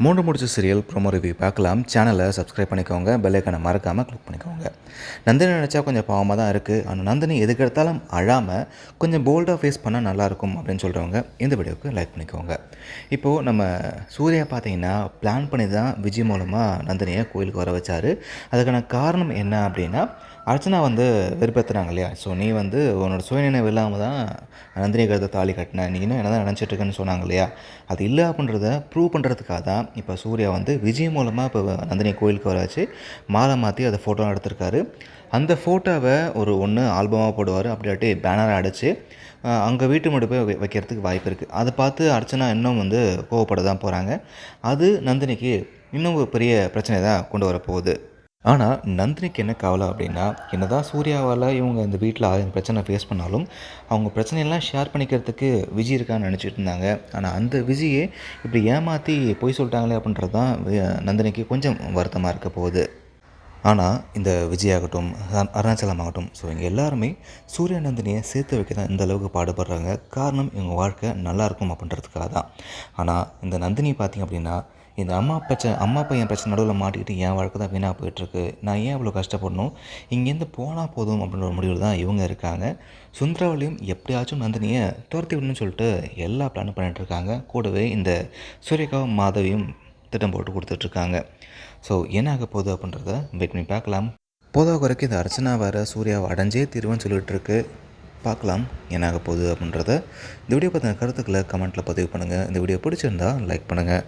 மூன்று முடிச்ச serial promo review பார்க்கலாம். சேனலை சப்ஸ்கிரைப் பண்ணிக்கோங்க. பெல் ஐக்கானை மறக்காமல் கிளிக் பண்ணிக்கோங்க. நந்தினி நினச்சா கொஞ்சம் பாவமாக தான் இருக்குது. ஆனால் நந்தினி எதுக்கு எடுத்தாலும் அழாமல் கொஞ்சம் போல்டாக ஃபேஸ் பண்ணால் நல்லாயிருக்கும் அப்படின்னு சொல்கிறவங்க இந்த வீடியோவுக்கு லைக் பண்ணிக்கோங்க. இப்போது நம்ம சூர்யா பார்த்தீங்கன்னா பிளான் பண்ணி தான் விஜய் மூலமாக நந்தினியை கோயிலுக்கு வர வச்சார். அதுக்கான காரணம் என்ன அப்படின்னா, அர்ச்சனா வெறுப்பேற்றுனாங்க இல்லையா. ஸோ நீ உன்னோட சுயநினைவு இல்லாமல் தான் நந்தினி கழுத்தை தாலி கட்டின, நீ இன்னும் என்ன தான் நினச்சிட்ருக்கேன்னு சொன்னாங்க இல்லையா. அது இல்லை அப்படின்றத ப்ரூவ் பண்ணுறதுக்காக தான் இப்போ சூர்யா விஜய் மூலமாக இப்போ நந்தினி கோயிலுக்கு வர வச்சு மாலை மாற்றி அதை ஃபோட்டோ எடுத்திருக்காரு. அந்த ஃபோட்டோவை ஒன்று ஆல்பமாக போடுவார், அப்படியாட்டி பேனரை அடித்து அங்கே வீட்டு முன்னாடி போய் வைக்கிறதுக்கு வாய்ப்பு இருக்குது. அதை பார்த்து அர்ச்சனா இன்னும் கோவப்பட தான் போகிறாங்க. அது நந்தினிக்கு இன்னும் ஒரு பெரிய பிரச்சனை தான் கொண்டு வரப்போகுது. ஆனால் நந்தினிக்கு என்ன கவலை அப்படின்னா, என்ன தான் சூர்யாவால் இவங்க இந்த வீட்டில் 1000 பிரச்சனை ஃபேஸ் பண்ணாலும் அவங்க பிரச்சனையெல்லாம் ஷேர் பண்ணிக்கிறதுக்கு விஜய் இருக்கான்னு நினச்சிட்டு இருந்தாங்க. ஆனால் அந்த விஜயை இப்படி ஏமாற்றி பொய் சொல்லிட்டாங்களே அப்படின்றது தான் நந்தினிக்கு கொஞ்சம் வருத்தமாக இருக்க போகுது. ஆனால் இந்த விஜயாகட்டும், அருணாச்சலம் ஆகட்டும், ஸோ இவங்க எல்லாருமே சூர்யா நந்தினியை சேர்த்து வைக்க தான் இந்த அளவுக்கு பாடுபடுறாங்க. காரணம் இவங்க வாழ்க்கை நல்லாயிருக்கும் அப்படின்றதுக்காக தான். ஆனால் இந்த நந்தினி பார்த்திங்க அப்படின்னா, இந்த அம்மா பையன் பிரச்சனை நடுவில் மாட்டிக்கிட்டு என் வாழ்க்கை தான் வீணாக போயிட்டுருக்கு, நான் ஏன் இவ்வளோ கஷ்டப்படணும், இங்கேருந்து போனால் போதும் அப்படின்ற ஒரு முடிவில் தான் இவங்க இருக்காங்க. சுந்தராவளியும் எப்படியாச்சும் நந்தினியை துரத்தி விடணும்னு சொல்லிட்டு எல்லா பிளானும் பண்ணிகிட்ருக்காங்க. கூடவே இந்த சூரியகாவும் மாதவியும் திட்டம் போட்டு கொடுத்துட்ருக்காங்க. ஸோ என்ன ஆக போகுது அப்படின்றத வெயிட் பண்ணி பார்க்கலாம். போதாக குறைக்கு இந்த அர்ச்சனா வேறு சூர்யாவை அடைஞ்சே தீர்வுன்னு சொல்லிகிட்ருக்கு. பார்க்கலாம் என்ன ஆக போகுது அப்படின்றத. இந்த வீடியோ பற்றின கருத்துக்களை கமெண்ட்டில் பதிவு பண்ணுங்கள். இந்த வீடியோ பிடிச்சிருந்தா லைக் பண்ணுங்கள்.